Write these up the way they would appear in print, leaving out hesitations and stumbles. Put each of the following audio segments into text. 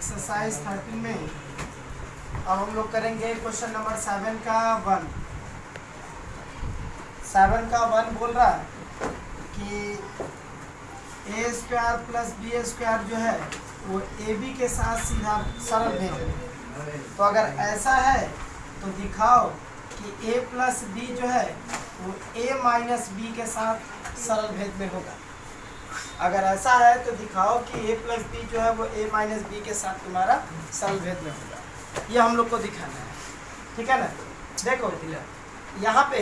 Exercise 13 में अब हम लोग करेंगे क्वेश्चन नंबर 7 का 1। 7 का 1 बोल रहा है कि a square plus B square जो है वो ए बी के साथ सीधा सरल भेद में। तो अगर ऐसा है तो दिखाओ कि ए प्लस बी जो है वो ए माइनस बी के साथ सरल भेद में होगा। अगर ऐसा है तो दिखाओ कि ए प्लस बी जो है वो ए माइनस बी के साथ तुम्हारा सरल भेद में होगा। ये हम लोग को दिखाना है, ठीक है ना। देखो यहाँ पे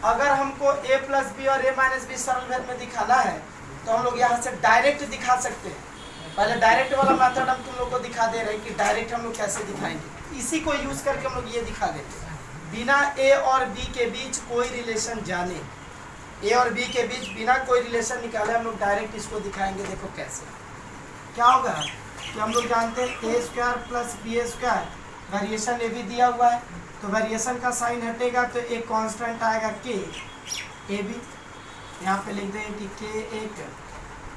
अगर हमको ए प्लस बी और ए माइनस बी सरल भेद में दिखाना है तो हम लोग यहाँ से डायरेक्ट दिखा सकते हैं। पहले डायरेक्ट वाला मेथड हम तुम लोग को दिखा दे रहे हैं कि डायरेक्ट हम लोग कैसे दिखाएंगे। इसी को यूज करके हम लोग ये दिखा देते हैं, बिना ए और बी के बीच कोई रिलेशन जाने, ए और बी के बीच बिना कोई रिलेशन निकाले हम लोग डायरेक्ट इसको दिखाएंगे। देखो कैसे क्या होगा कि हम लोग जानते हैं a square plus B square, variation a भी दिया हुआ है तो वेरिएशन का साइन हटेगा तो एक कांस्टेंट आएगा के ए बी। यहाँ पे लिख दें कि के एक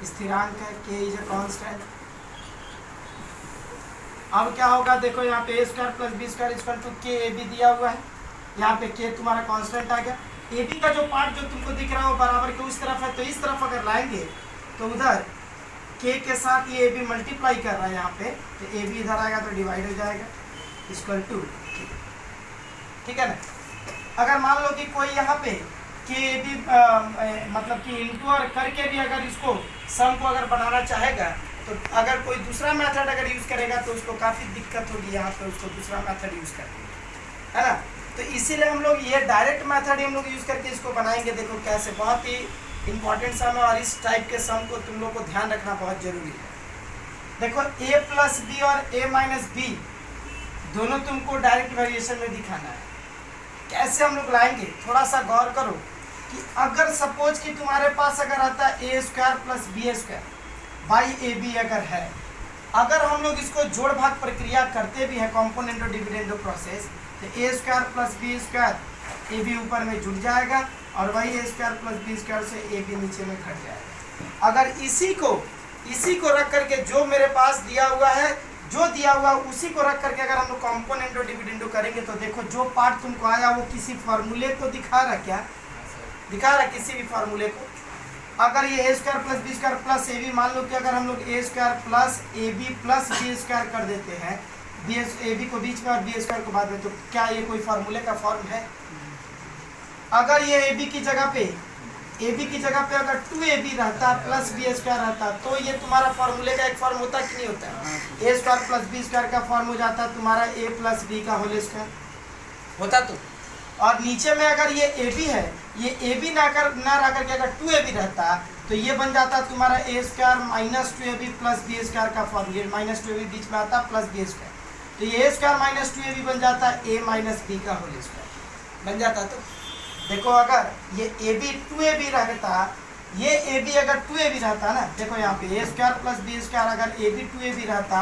स्थिरांक है, के इज ए कांस्टेंट। अब क्या होगा, देखो यहाँ पे a square plus B square equal to k a B दिया हुआ है, यहाँ पे के तुम्हारा कांस्टेंट आ गया। ए बी का जो पार्ट जो तुमको दिख रहा है वो बराबर के उस तरफ है, तो इस तरफ अगर लाएंगे तो उधर के साथ ये ए बी मल्टीप्लाई कर रहा है यहाँ पे, तो ए बी इधर आएगा तो डिवाइड हो जाएगा इक्वल टू, ठीक है ना। अगर मान लो कि कोई यहाँ पे के ए बी मतलब कि इंटू और करके भी अगर इसको सम को अगर बनाना चाहेगा तो अगर कोई दूसरा मेथड अगर यूज़ करेगा तो उसको काफ़ी दिक्कत होगी यहाँ पे उसको दूसरा मेथड यूज़ करके, है ना। तो इसीलिए हम लोग ये डायरेक्ट मेथड हम लोग यूज़ करके इसको बनाएंगे। देखो कैसे, बहुत ही इंपॉर्टेंट सम है और इस टाइप के सम को तुम लोग को ध्यान रखना बहुत जरूरी है। देखो ए प्लस बी और ए माइनस बी दोनों तुमको डायरेक्ट वेरिएशन में दिखाना है। कैसे हम लोग लाएंगे, थोड़ा सा गौर करो कि अगर सपोज कि तुम्हारे पास अगर आता है a square plus B square by A b अगर है, अगर हम लोग इसको जोड़ भाग प्रक्रिया करते भी हैं कॉम्पोनेंट और डिविडेंडो प्रोसेस, तो a square plus B square a b ऊपर में जुड़ जाएगा और वही a square plus B square से ए बी नीचे में घट जाएगा। अगर इसी को रख करके जो मेरे पास दिया हुआ है, जो दिया हुआ उसी को रख करके अगर हम लोग कॉम्पोनेंट और डिविडेंडो करेंगे तो देखो जो पार्ट तुमको आया वो किसी फार्मूले को दिखा रहा, क्या दिखा रहा, किसी भी फार्मूले को। अगर ये a square plus B square plus a b, मान लो कि अगर हम लोग a square plus a b plus B square कर देते हैं, ए बी को बीच में और बी स्क्वायर को बाद में, तो क्या ये कोई फार्मूले का फॉर्म है? अगर ये ए बी की जगह पे अगर 2ab रहता प्लस बी स्क्वायर रहता तो ये तुम्हारा फार्मूले का एक फॉर्म होता कि नहीं होता? ए स्क्वायर प्लस बी स्क्वायर का फॉर्म हो जाता तुम्हारा ए प्लस बी का होल स्क्वायर होता। तो और नीचे में अगर ये ए बी है, ये ए बी ना रह करके अगर 2ab रहता तो ये बन जाता तुम्हारा a square minus 2ab plus B square का फॉर्मूला, माइनस 2ab बीच में आता प्लस बी स्क्वायर, तो ये ए स्क्वायर माइनस 2ab बन जाता ए माइनस बी का होल स्क्वायर बन जाता। तो देखो अगर ये ए बी 2ab रहता, ये ए बी अगर 2ab रहता ना, देखो यहाँ पे a square plus B square अगर ए बी 2ab रहता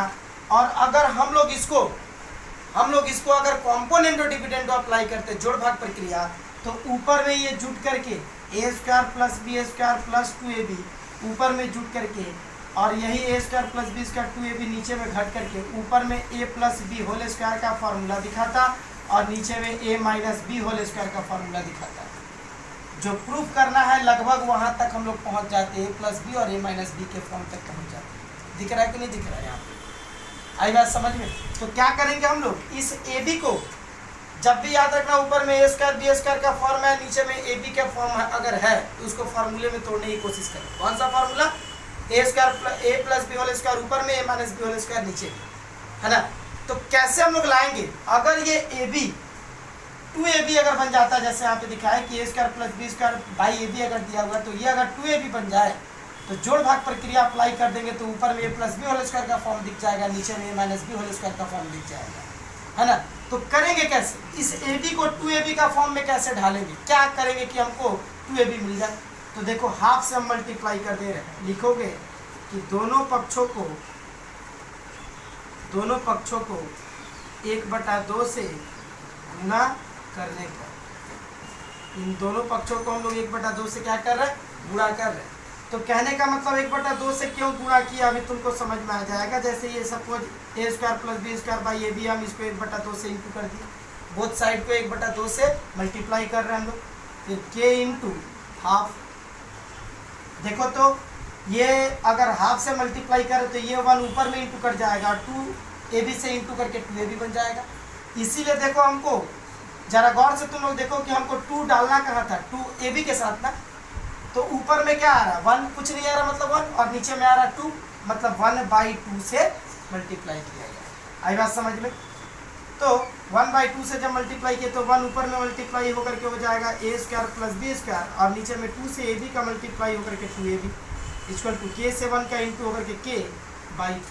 और अगर हम लोग इसको अगर कॉम्पोनेंट और डिविडेंडो अप्लाई करते जोड़ भाग प्रक्रिया, तो ऊपर में ये जुट करके a square plus B square plus 2ab ऊपर में जुट करके और यही a square plus B square 2ab नीचे में घट करके ऊपर में a plus b whole square का फॉर्मूला दिखाता और नीचे में a minus b whole square का फॉर्मूला दिखाता है। जो प्रूफ करना है लगभग वहाँ तक हम लोग पहुँच जाते हैं, ए प्लस बी और ए माइनस बी के फॉर्म तक पहुँच जाते हैं। दिख रहा है कि नहीं दिख रहा है? यहाँ पे आई बात समझ में? तो क्या करेंगे हम लोग, इस ए बी को जब भी याद रखना ऊपर में ए स्क्वायर बी स्क्वायर का फॉर्म है, नीचे में ए बी का फॉर्म अगर है तो उसको फार्मूले में तोड़ने की कोशिश करें। कौन सा फार्मूला? ए स्क्वायर ए प्लस बी होल स्क्वायर ऊपर में a minus b whole square नीचे में, है ना। तो कैसे हम लोग लाएंगे, अगर ये ए बी 2ab अगर बन जाता, जैसे यहाँ पे दिखा है कि a square plus B square by A b अगर दिया हुआ तो ये अगर 2ab बन जाए तो जोड़ भाग प्रक्रिया अप्लाई कर देंगे तो ऊपर में a plus b whole square का फॉर्म दिख जाएगा, नीचे में a minus b whole square का फॉर्म दिख जाएगा, है ना। तो करेंगे कैसे, इस ए बी को 2ab का फॉर्म में कैसे ढालेंगे, क्या करेंगे कि हमको 2ab मिल जाए? तो देखो हाफ से हम मल्टीप्लाई कर दे रहे हैं, लिखोगे कि दोनों पक्षों को 1/2 से गुना करने का, इन दोनों पक्षों को हम लोग 1/2 से क्या कर रहे हैं, गुणा कर रहे हैं। तो कहने का मतलब 1/2 से क्यों गुणा किया अभी तुमको समझ में आ जाएगा। जैसे ये suppose A square plus B square by A B, हम इसको 1/2 से इंटू कर दिए, बोथ साइड को 1/2 से मल्टीप्लाई कर रहे हैं हम लोग, फिर के इंटू हाफ। देखो तो ये अगर हाफ से मल्टीप्लाई करें तो ये 1 ऊपर में इंटू कर जाएगा और 2 ए बी से इंटू करके 2ab बन जाएगा। इसीलिए देखो हमको जरा गौर से तुम लोग देखो कि हमको 2 डालना कहाँ था, 2ab के साथ ना, तो ऊपर में क्या आ रहा है 1, कुछ नहीं आ रहा मतलब 1, और नीचे में आ रहा 2, मतलब 1/2 से मल्टीप्लाई किया गया। आई बात समझ में। तो 1/2 से जब मल्टीप्लाई किए तो 1 ऊपर में मल्टीप्लाई होकर के हो जाएगा ए स्क्वायर प्लस बी स्क्वायर, और नीचे में 2 से ए बी का मल्टीप्लाई होकर के 2ab इक्वल टू के से 1 का इंटू होकर के k/2।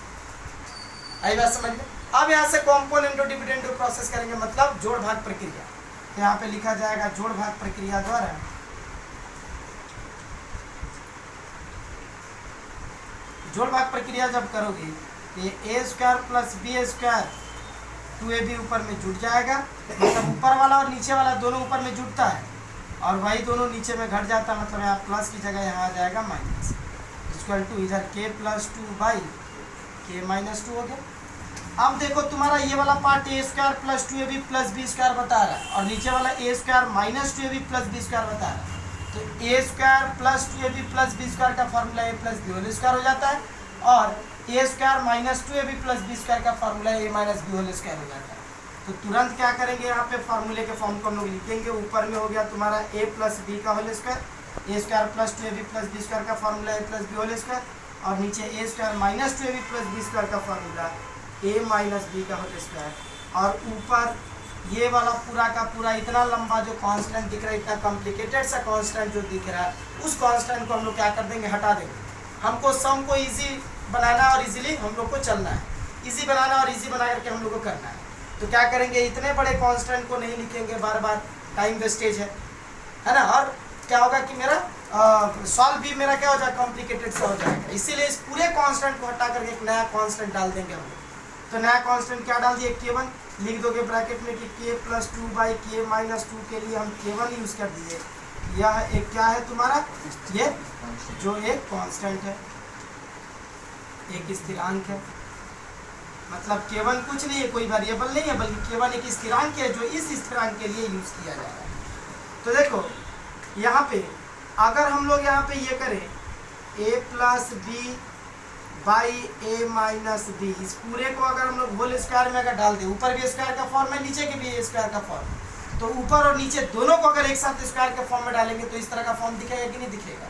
आई बात समझ में। अब यहाँ से कॉम्पोनेंट और डिविडेंड प्रोसेस करेंगे, मतलब जोड़ भाग प्रक्रिया। तो यहाँ पे लिखा जाएगा जोड़ भाग प्रक्रिया द्वारा जोड़ भाग प्रक्रिया जब करोगे ये a square plus B square 2ab ऊपर में जुट जाएगा, मतलब ऊपर वाला और नीचे वाला दोनों ऊपर में जुटता है, और वही दोनों नीचे में घट जाता है, मतलब यहाँ प्लस की जगह यहाँ आ जाएगा माइनस, इक्वल टू इधर k+2 बाई k-2 हो गया। अब देखो तुम्हारा ये वाला part a square plus 2ab plus B square बता रहा है, और नीचे वाला a square minus 2ab plus B square बता रहा है। तो a square plus 2ab plus B square का formula a plus b whole square हो जाता है, और a square minus 2ab plus B square का formula a minus b whole square हो जाता है। तो तुरंत क्या करेंगे, यहाँ पे फॉर्मूले के फॉर्म को हम लोग लिखेंगे। ऊपर में हो गया तुम्हारा ए प्लस बी का whole square, a square plus 2ab plus B square का formula a plus b whole square, और नीचे a square minus 2ab plus B square का फॉर्मूला ए माइनस बी का होल स्क्वायर, और ऊपर ये वाला पूरा का पूरा इतना लंबा जो कांस्टेंट दिख रहा है, इतना कॉम्प्लिकेटेड सा कांस्टेंट जो दिख रहा है, उस कांस्टेंट को हम लोग क्या कर देंगे, हटा देंगे। हमको सम को इजी बनाना और इजीली हम लोग को चलना है, इजी बनाना और इजी बना करके हम लोग को करना है। तो क्या करेंगे, इतने बड़े कांस्टेंट को नहीं लिखेंगे बार बार, टाइम वेस्टेज है ना, और क्या होगा कि मेरा सॉल्व भी मेरा क्या हो जाएगा, कॉम्प्लिकेटेड सा हो जाएगा। इसीलिए इस पूरे कांस्टेंट को हटा करके एक नया कांस्टेंट डाल देंगे हम लोग। तो नया कांस्टेंट क्या डाल दिए, k1, लिख दोगे ब्रैकेट में कि k+2 बाई k-2 के लिए हम k1 यूज़ कर दिए। यह एक क्या है तुम्हारा, ये जो एक कांस्टेंट है, एक स्थिरांक है, मतलब k1 कुछ नहीं है, कोई वेरिएबल नहीं है, बल्कि k1 एक स्थिरांक है जो इस स्थिरांक के लिए यूज़ किया जा रहा है। तो देखो यहाँ पे अगर हम लोग यहाँ पे ये करें a plus B by A minus B, इस पूरे को अगर हम लोग होल स्क्वायर में अगर डाल दें, ऊपर भी स्क्वायर का फॉर्म है, नीचे के भी स्क्वायर का फॉर्म, तो ऊपर और नीचे दोनों को अगर एक साथ स्क्वायर के फॉर्म में डालेंगे तो इस तरह का फॉर्म दिखेगा कि नहीं दिखेगा,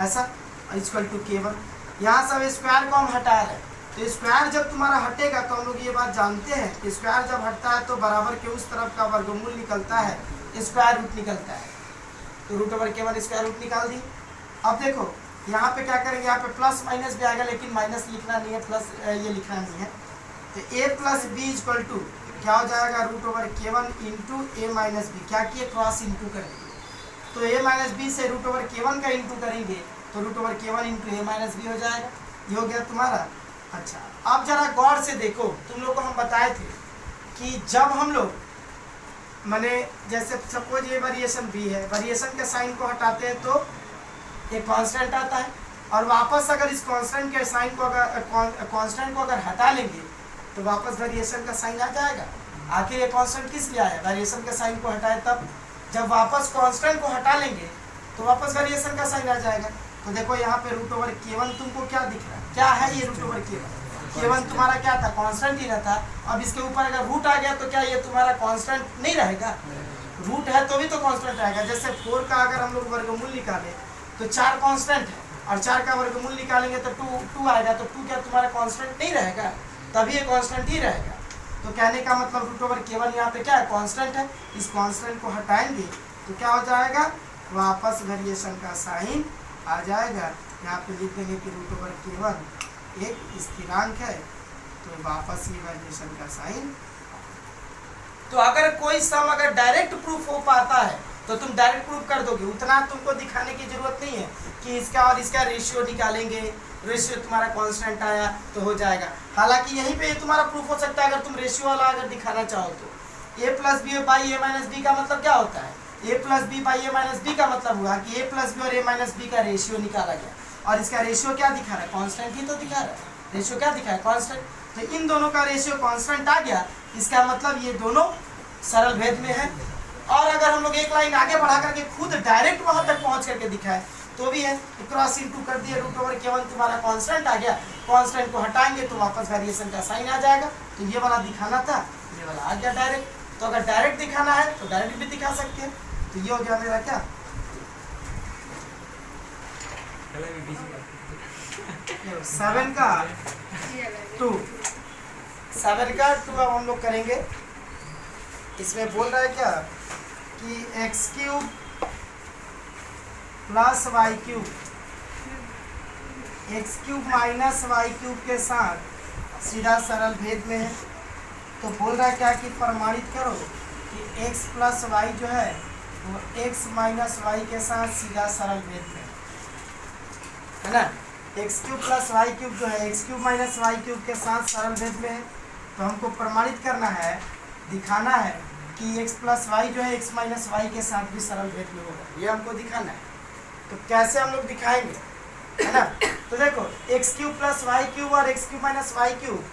ऐसा इक्वल टू k1। यहाँ सब स्क्वायर को हम हटा रहे हैं, तो स्क्वायर जब तुम्हारा हटेगा तो हम लोग ये बात जानते हैं कि स्क्वायर जब हटता है तो बराबर के उस तरफ का वर्गमूल निकलता है, स्क्वायर रूट निकलता है। तो √k1 स्क्वायर रूट निकाल दी। अब देखो यहाँ पे क्या करेंगे, यहाँ पे प्लस माइनस भी आएगा, लेकिन माइनस लिखना नहीं है, प्लस ये लिखना नहीं है। तो a plus B equal to क्या हो जाएगा, √k1 इंटू ए माइनस बी, क्या किए, क्रॉस इंटू करेंगे। तो a माइनस बी से √k1 का इंटू करेंगे तो √k1 इंटू ए माइनस बी हो जाएगा। ये हो गया तुम्हारा। अच्छा, अब जरा गौर से देखो, तुम लोग को हम बताए थे कि जब हम लोग माने जैसे सपोज ये वेरिएशन बी है, वेरिएशन के साइन को हटाते हैं तो एक कांस्टेंट आता है, और वापस अगर इस कांस्टेंट के साइन को अगर हटा लेंगे तो वापस वेरिएशन का साइन आ जाएगा। आखिर ये कांस्टेंट किस लिए आया, वेरिएशन के साइन को हटाए तब, जब वापस कांस्टेंट को हटा लेंगे तो वापस वेरिएशन का साइन आ जाएगा। तो देखो यहाँ पे √k1 तुमको क्या दिख रहा है, क्या है ये √k1 तुम्हारा क्या था, कांस्टेंट ही ना था। अब इसके ऊपर अगर रूट आ गया तो क्या ये तुम्हारा कांस्टेंट नहीं रहेगा, रूट है तो भी तो कांस्टेंट रहेगा। जैसे 4 का अगर हम लोग वर्गमूल निकालें तो 4 कांस्टेंट है, और 4 का वर्गमूल निकालेंगे तो 2 आएगा, तो 2 क्या तुम्हारा कांस्टेंट नहीं रहेगा, तभी ये कांस्टेंट ही रहेगा। तो कहने का मतलब √k1 यहाँ पे क्या है, कांस्टेंट है। इस कांस्टेंट को हटाएंगे तो क्या हो जाएगा, वापस वेरिएशन का साइन आ जाएगा। यहाँ पे लिख देंगे कि √k1 एक स्थिरांक है, तो वापस ये वेरिएशन का साइन। तो अगर कोई सम अगर डायरेक्ट प्रूफ हो पाता है तो तुम डायरेक्ट प्रूफ कर दोगे, उतना तुमको दिखाने की जरूरत नहीं है कि इसका और इसका रेशियो निकालेंगे, रेशियो तुम्हारा कांस्टेंट आया तो हो जाएगा। हालांकि यहीं पे तुम्हारा प्रूफ हो सकता है अगर तुम रेशियो वाला अगर दिखाना चाहो तो। a plus B by A minus B का मतलब क्या होता है, a plus B by A minus B का मतलब हुआ कि a प्लस बी और a माइनस बी का रेशियो निकाला गया, और इसका रेशियो क्या दिखा रहा है, कांस्टेंट ही तो दिखा रहा है, रेशियो क्या दिखा है, कांस्टेंट। तो इन दोनों का रेशियो कांस्टेंट आ गया, इसका मतलब ये दोनों सरल भेद में है। और अगर हम लोग एक लाइन आगे बढ़ा करके खुद डायरेक्ट वहां तक पहुंच करके दिखाए तो भी है, तो क्रॉस इंटू कर दिए, रूट ओवर केवल तुम्हारा कांस्टेंट आ गया, कांस्टेंट को हटाएंगे तो वापस वेरिएशन का साइन आ जाएगा। तो ये वाला दिखाना था, ये वाला आ गया डायरेक्ट। तो अगर डायरेक्ट दिखाना है तो डायरेक्ट भी दिखा सकते हैं। तो ये हो गया मेरा क्या 7 का 2, 7 का 2 अब हम लोग करेंगे। इसमें बोल रहा है क्या कि x cube plus Y cube, X cube minus Y cube के साथ सीधा सरल भेद में है। तो बोल रहा है क्या कि प्रमाणित करो कि x प्लस वाई जो है वो x माइनस वाई के साथ सीधा सरल भेद में है ना। X cube plus Y cube जो है X cube minus Y cube के साथ सरल भेद में है। तो हमको प्रमाणित करना है, दिखाना है कि x प्लस वाई जो है x माइनस वाई के साथ भी सरल भेद में होगा, ये हमको दिखाना है। तो कैसे हम लोग दिखाएंगे, है ना। तो देखो x cube plus Y cube और x cube minus Y cube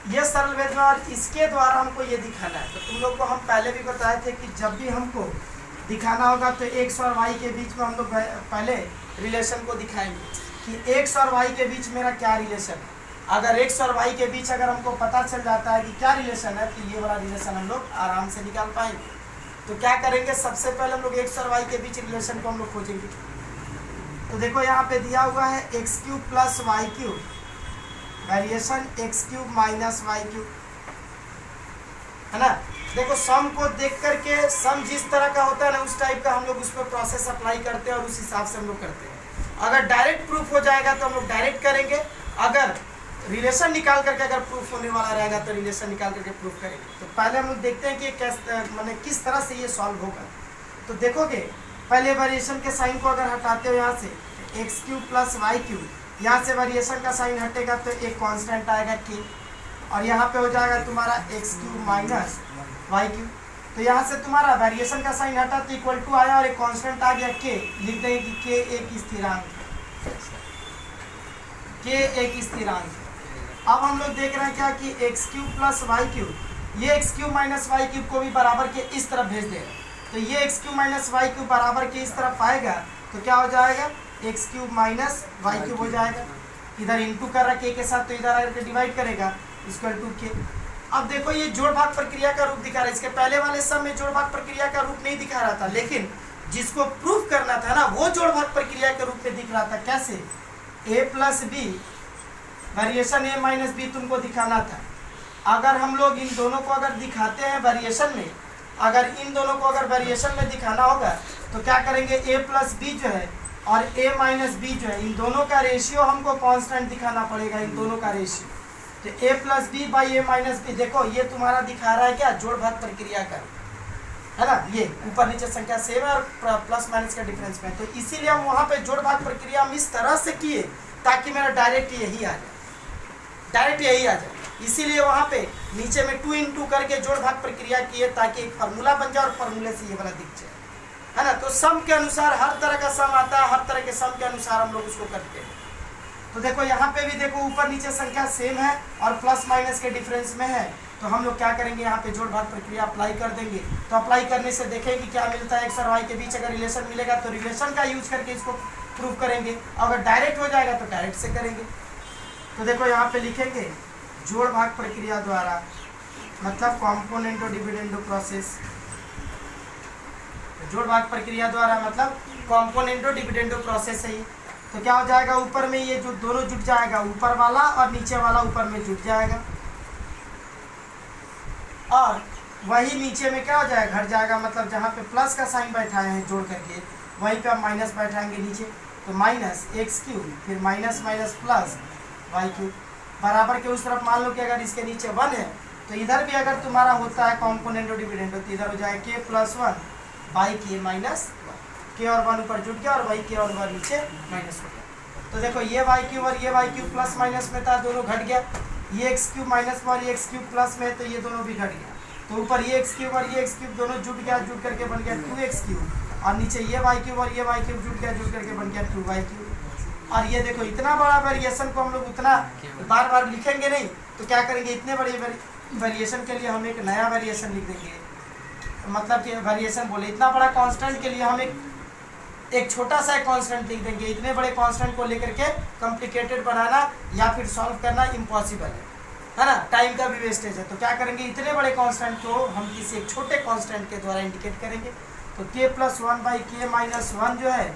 ये सरल भेद में, और इसके द्वारा हमको ये दिखाना है। तो तुम लोग को हम पहले भी बताए थे कि जब भी हमको दिखाना होगा तो एक्स और वाई के बीच में हम लोग पहले रिलेशन को दिखाएंगे कि एक्स और वाई के बीच मेरा क्या रिलेशन है। अगर एक्स और वाई के बीच अगर हमको पता चल जाता है कि क्या रिलेशन है, तो ये वाला रिलेशन हम लोग आराम से निकाल पाएंगे। तो क्या करेंगे, सबसे पहले हम लोग एक्स और वाई के बीच रिलेशन को हम लोग खोजेंगे। तो देखो यहाँ पे दिया हुआ है X cube plus Y cube variation X cube minus Y cube, है ना। देखो सम को देख करके, सम जिस तरह का होता है ना उस टाइप का हम लोग उस पर प्रोसेस अप्लाई करते हैं और उस हिसाब से हम लोग करते हैं। अगर डायरेक्ट प्रूफ हो जाएगा तो हम लोग डायरेक्ट करेंगे, अगर रिलेशन निकाल करके अगर प्रूफ होने वाला रहेगा तो रिलेशन निकाल करके प्रूफ करेंगे। तो पहले हम लोग देखते हैं कि मैंने किस तरह से ये सॉल्व होगा। तो देखोगे पहले वेरिएशन के साइन को अगर हटाते हो यहाँ से X cube plus Y cube, यहाँ से वेरिएशन का साइन हटेगा तो एक कांस्टेंट आएगा के, और यहाँ पे हो जाएगा तुम्हारा X cube minus Y cube. तो यहाँ से तुम्हारा वेरिएशन का साइन हटा तो इक्वल टू आया और एक कांस्टेंट आ गया के। लिख देंगे कि के एक स्थिरांक, के एक स्थिरांक। अब हम लोग देख रहे हैं क्या कि x cube plus Y cube, ये x cube minus Y cube को भी बराबर के इस तरफ भेज देगा। तो ये x cube minus Y cube बराबर के इस तरफ आएगा तो क्या हो जाएगा, X cube minus Y cube हो जाएगा। इधर इंटू कर रहा के साथ, तो इधर आकर के डिवाइड करेगा इक्वल टू के। अब देखो ये जोड़ भाग प्रक्रिया का रूप दिखा रहा है। इसके पहले वाले सब में जोड़ भाग प्रक्रिया का रूप नहीं दिखा रहा था, लेकिन जिसको प्रूफ करना था ना वो जोड़ भाग प्रक्रिया के रूप में दिख रहा था। कैसे, ए प्लस बी वेरिएशन ए माइनस बी तुमको दिखाना था। अगर हम लोग इन दोनों को अगर दिखाते हैं वेरिएशन में, अगर इन दोनों को अगर वेरिएशन में दिखाना होगा तो क्या करेंगे, ए प्लस बी जो है और ए माइनस बी जो है इन दोनों का रेशियो हमको कांस्टेंट दिखाना पड़ेगा, इन दोनों का रेशियो। तो a plus B by A minus b, देखो ये तुम्हारा दिखा रहा है क्या, जोड़ भाग प्रक्रिया का, है ना। ये ऊपर नीचे संख्या सेम है और प्लस माइनस का डिफरेंस में। तो इसीलिए हम वहाँ पे जोड़ भाग प्रक्रिया हम इस तरह से किए ताकि मेरा डायरेक्ट यही आ जाए, डायरेक्ट यही आ जाए। इसीलिए वहाँ पे नीचे में 2 इंटू करके जोड़ भाग प्रक्रिया किए ताकि एक फार्मूला बन जाए और फार्मूले से ये वाला दिख जाए, है ना। तो सम के अनुसार हर तरह का सम आता है, हर तरह के सम के अनुसार हम लोग उसको करते हैं। तो देखो यहाँ पे भी देखो ऊपर नीचे संख्या सेम है और प्लस माइनस के डिफरेंस में है। तो हम लोग क्या करेंगे, यहाँ पे जोड़ भाग प्रक्रिया अप्लाई कर देंगे। तो अप्लाई करने से देखेंगे क्या मिलता है, एक्स और वाई के बीच अगर रिलेशन मिलेगा तो रिलेशन का यूज करके इसको प्रूव करेंगे, अगर डायरेक्ट हो जाएगा तो डायरेक्ट से करेंगे। तो देखो यहाँ पे लिखेंगे जोड़ भाग प्रक्रिया द्वारा, मतलब कॉम्पोनेंटो डिविडेंडो प्रोसेस। जोड़ भाग प्रक्रिया द्वारा मतलब कॉम्पोनेंटो डिविडेंडो प्रोसेस है। तो क्या हो जाएगा, ऊपर में ये जो दोनों जुट जाएगा, ऊपर वाला और नीचे वाला ऊपर में जुट जाएगा, और वही नीचे में क्या हो जाएगा, घट जाएगा। मतलब जहाँ पे प्लस का साइन बैठाए हैं जोड़ करके वहीं पे आप माइनस बैठाएंगे नीचे। तो माइनस एक्स क्यूब फिर minus minus plus Y cube बराबर के उस तरफ मान लो कि अगर इसके नीचे 1 है तो इधर भी अगर तुम्हारा होता है कॉम्पोनेंटो डिविडेंडो तो इधर हो जाएगा के प्लस 1 बाई के माइनस 1। के और 1 ऊपर जुट गया और वाई के और 1 नीचे माइनस हो गया। तो देखो ये वाई क्यूब और ये वाई क्यूब प्लस माइनस में था, दोनों घट गया। ये एक्स क्यूब माइनस में और ये एक्स क्यूब प्लस में है तो ये दोनों भी घट गया। तो ऊपर ये एक्स क्यूब और ये एक्स क्यूब दोनों जुट गया, जुट करके बन गया 2x क्यूब, और नीचे ये वाई क्यूब और ये वाई क्यूब जुट गया, जुट करके बन गया 2y क्यूब। और ये देखो इतना बड़ा वेरिएशन को हम लोग उतना बार बार लिखेंगे नहीं, तो क्या करेंगे, इतने बड़े वेरिएशन के लिए हम एक नया वेरिएशन लिख देंगे। मतलब कि वेरिएशन बोले इतना बड़ा कांस्टेंट के लिए हम एक छोटा सा कांस्टेंट लिख देंगे। इतने बड़े कांस्टेंट को लेकर के कॉम्प्लिकेटेड बनाना या फिर सॉल्व करना इम्पॉसिबल है ना, टाइम का भी वेस्टेज है। तो क्या करेंगे, इतने बड़े कांस्टेंट को हम किसी एक छोटे कांस्टेंट के द्वारा इंडिकेट करेंगे। तो k + 1/k-1 जो है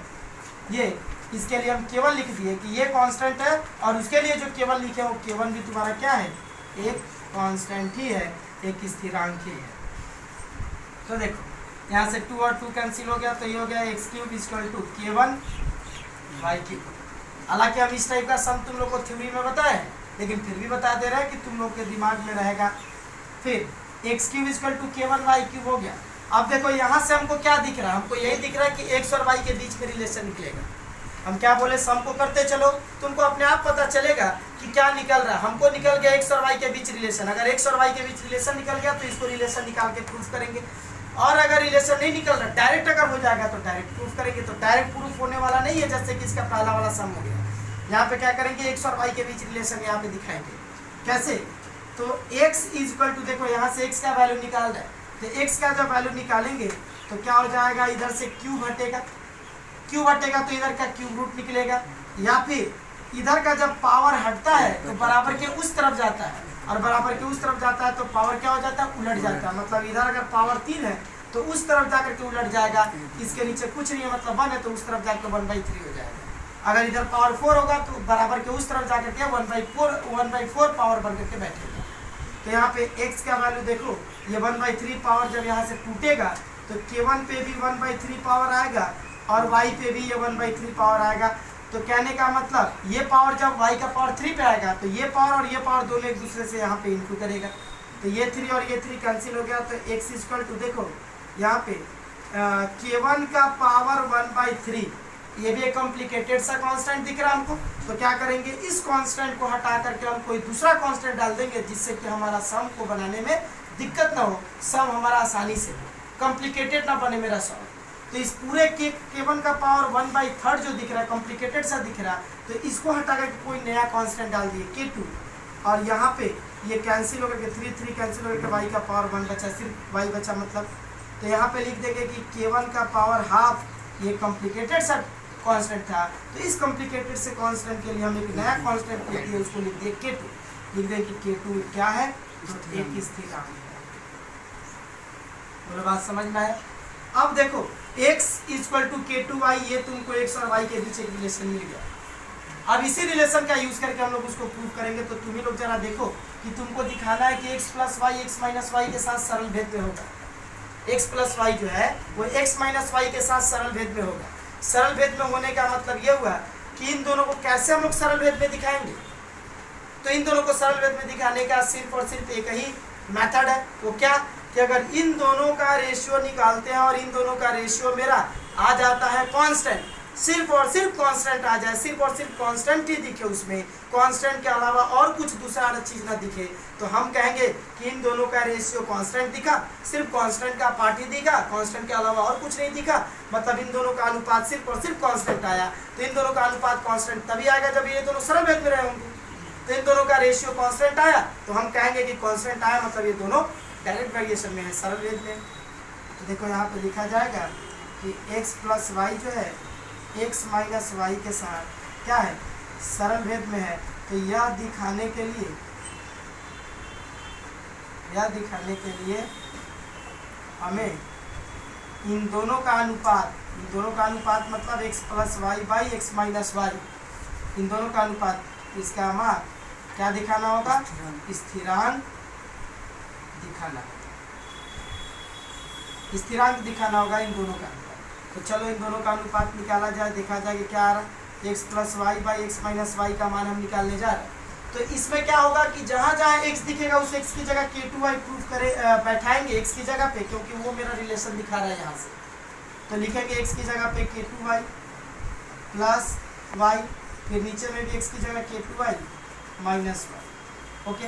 ये, इसके लिए हम केवल लिख दिए कि ये कांस्टेंट है, और उसके लिए जो केवल लिखे वो केवल भी तुम्हारा क्या है, एक कांस्टेंट ही है, एक स्थिरांक ही है। तो देखो यहाँ से 2 और 2 कैंसिल हो गया, तो ये हो गया x³ = k1/3। हालांकि हम इस टाइप का सम तुम लोग को थ्योरी में बताए हैं, लेकिन फिर भी बता दे रहे हैं कि तुम लोग के दिमाग में रहेगा। फिर x³ = k1/3 हो गया। अब देखो यहाँ से हमको क्या दिख रहा है, हमको यही दिख रहा है कि x और y के बीच में रिलेशन निकलेगा। हम क्या बोले, सम को करते चलो, तुमको अपने आप पता चलेगा कि क्या निकल रहा है। हमको निकल गया x और y के बीच रिलेशन। अगर x और y के बीच रिलेशन निकल गया तो इसको रिलेशन निकाल के प्रूफ करेंगे, और अगर रिलेशन नहीं निकल रहा, डायरेक्ट अगर हो जाएगा तो डायरेक्ट प्रूफ करेंगे। तो डायरेक्ट प्रूफ होने वाला नहीं है, जैसे कि इसका पहला वाला सम हो गया। यहाँ पे क्या करेंगे, x और y के बीच रिलेशन यहाँ पे दिखाएंगे। कैसे, तो x = देखो यहाँ से x का वैल्यू निकाल रहा है, तो x का जब वैल्यू निकालेंगे तो क्या हो जाएगा, इधर से q घटेगा, q घटेगा तो इधर का क्यूब रूट निकलेगा, या फिर इधर का जब पावर हटता है तो बराबर के उस तरफ जाता है, और बराबर के उस तरफ जाता है तो पावर क्या हो जाता है, उलट जाता है। मतलब इधर अगर पावर 3 है तो उस तरफ जाकर के उलट जाएगा, इसके नीचे कुछ नहीं है, मतलब 1 है तो उस तरफ जाकर 1/3 हो जाएगा। अगर इधर पावर 4 होगा तो बराबर के उस तरफ जाकर के 1/4 पावर बन करके बैठेगा। तो यहाँ पे x का वैल्यू देखो, ये 1/3 पावर जब यहाँ से टूटेगा तो k1 पे भी 1/3 पावर आएगा, और y पे भी ये 1/3 पावर आएगा। तो कहने का मतलब ये पावर जब y का पावर 3 पे आएगा तो ये पावर और ये पावर दोनों एक दूसरे से यहाँ पे इंटू करेगा। तो ये 3 और ये 3 कैंसिल हो गया, तो x = देखो यहाँ पे k1 का पावर 1/3, ये भी एक कॉम्प्लिकेटेड सा कांस्टेंट दिख रहा है हमको। तो क्या करेंगे, इस कांस्टेंट को हटा करके हम कोई दूसरा कांस्टेंट डाल देंगे, जिससे कि हमारा सम को बनाने में दिक्कत ना हो, सम हमारा आसानी से हो, कॉम्प्लिकेटेड ना बने मेरा सम। तो इस पूरे k1 का पावर 1/3 जो दिख रहा है, कॉम्प्लिकेटेड सा दिख रहा है, तो इसको हटा करके कोई नया कांस्टेंट डाल दिए k2, और यहाँ पे ये कैंसिल होकर के 3 कैंसिल होकर के y का पावर 1 बचा, सिर्फ y बचा मतलब। तो यहाँ पे लिख देंगे कि k1 का पावर हाफ, ये कॉम्प्लिकेटेड सा कांस्टेंट था, तो इस कॉम्प्लिकेटेड से कांस्टेंट के लिए हम एक नया कांस्टेंट लिख दिए, उसको लिख दिए k2। लिख दें कि k2 क्या है, तो एक स्थिरांक है। बोलो बात समझ में आया। अब देखो x = k2y, ये तुमको x और y के बीच एक रिलेशन मिल गया। अब इसी रिलेशन का यूज करके हम लोग उसको प्रूव करेंगे। तो तुम ही लोग जरा देखो कि तुमको दिखाना है कि x + y x - y के साथ सरल भेद में होगा। x + y जो है वो x - y के साथ सरल भेद में होगा। सरल भेद में होने का मतलब ये हुआ कि इन दोनों को कैसे हम लोग सरल भेद में दिखाएंगे। तो इन दोनों को सरल भेद में दिखाने का सिर्फ और सिर्फ एक ही मेथड है, वो क्या, कि अगर इन दोनों का रेशियो निकालते हैं और इन दोनों का रेशियो मेरा आ जाता है कांस्टेंट, सिर्फ और सिर्फ कांस्टेंट आ जाए, सिर्फ और सिर्फ कांस्टेंट ही दिखे, उसमें कांस्टेंट के अलावा और कुछ दूसरा चीज़ ना दिखे, तो हम कहेंगे कि इन दोनों का रेशियो कांस्टेंट दिखा, सिर्फ कांस्टेंट का पार्ट ही दिखा, कांस्टेंट के अलावा और कुछ नहीं दिखा, मतलब इन दोनों का अनुपात सिर्फ और सिर्फ कांस्टेंट आया। तो इन दोनों का अनुपात कांस्टेंट तभी आएगा जब ये दोनों सरल भेद में रहे होंगे। तो इन दोनों का रेशियो कांस्टेंट आया तो हम कहेंगे कि कांस्टेंट आया, मतलब ये दोनों डायरेक्ट वेरिएशन में है, सरल भेद में। तो देखो यहाँ पे लिखा जाएगा कि x + y जो है x - y के साथ क्या है, सरल भेद में है। तो यह दिखाने के लिए हमें इन दोनों का अनुपात मतलब x + y / x - y, इन दोनों का अनुपात, इसका हमारा क्या दिखाना होगा, स्थिरांक दिखाना होगा इन दोनों का। तो चलो इन दोनों का अनुपात निकाला जाए, देखा जाए कि क्या आ रहा है। x + y / x - y का मान हम निकालने जा रहे हैं। तो इसमें क्या होगा कि जहाँ जहाँ x दिखेगा उस x की जगह k2y प्रूफ बैठाएंगे x की जगह पे, क्योंकि वो मेरा रिलेशन दिखा रहा है यहाँ से। तो लिखेंगे x की जगह पे k2y + y, फिर नीचे में भी x की जगह k2y - y। ओके,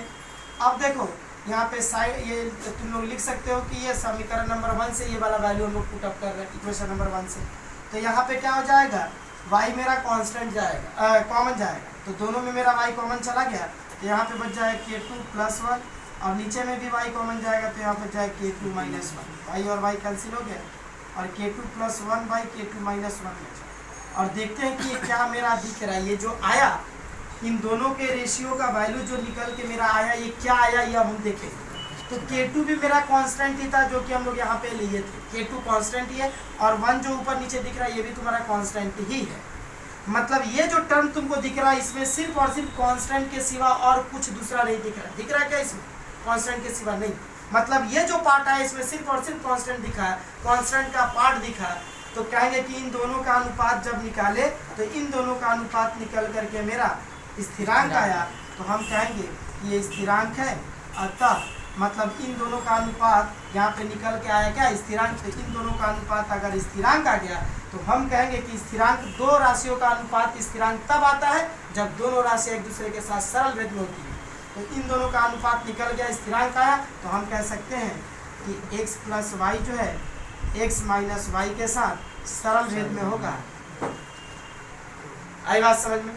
अब देखो यहाँ पे साइड ये तुम लोग लिख सकते हो कि ये समीकरण नंबर 1 से ये वाला वैल्यू हम लोग पुट अप कर रहे हैं, इक्वेशन नंबर 1 से। तो यहाँ पे क्या हो जाएगा y मेरा कांस्टेंट जाएगा, कॉमन जाएगा, तो दोनों में मेरा y कॉमन चला गया, तो यहाँ पे बच जाएगा k2 + 1, और नीचे में भी y कॉमन जाएगा, तो यहाँ पर जाएगा k2 - 1, y और y कैंसिल हो गया, और k2 + 1 बाई k2 - 1 बचा। और देखते हैं कि ये क्या मेरा दिख रहा है, ये जो आया इन दोनों के रेशियो का वैल्यू जो निकल के मेरा आया, ये क्या आया ये अब हम देखेंगे। तो k2 भी मेरा कांस्टेंट ही था, जो कि हम लोग यहाँ पे लिए थे, k2 कांस्टेंट ही है, और 1 जो ऊपर नीचे दिख रहा है ये भी तुम्हारा कांस्टेंट ही है। मतलब ये जो टर्म तुमको दिख रहा है इसमें सिर्फ और सिर्फ कांस्टेंट के सिवा और कुछ दूसरा नहीं दिख रहा। दिख रहा है क्या इसमें? कांस्टेंट के सिवा नहीं। मतलब ये जो पार्ट है इसमें सिर्फ और सिर्फ कांस्टेंट दिखा है, कांस्टेंट का पार्ट दिखा है। तो कहेंगे कि इन दोनों का अनुपात जब निकाले तो इन दोनों का अनुपात निकल करके मेरा स्थिरांक आया, तो हम कहेंगे कि ये स्थिरांक है। अतः मतलब इन दोनों का अनुपात यहाँ पे निकल के आया क्या? स्थिरांक। तो इन दोनों का अनुपात अगर स्थिरांक आ गया तो हम कहेंगे कि स्थिरांक, दो राशियों का अनुपात स्थिरांक तब आता है जब दोनों राशियाँ एक दूसरे के साथ सरल भेद में होती है। तो इन दोनों का अनुपात निकल गया, स्थिरांक आया, तो हम कह सकते हैं कि x + y जो है x - y के साथ सरल भेद में होगा। आई बात समझ में?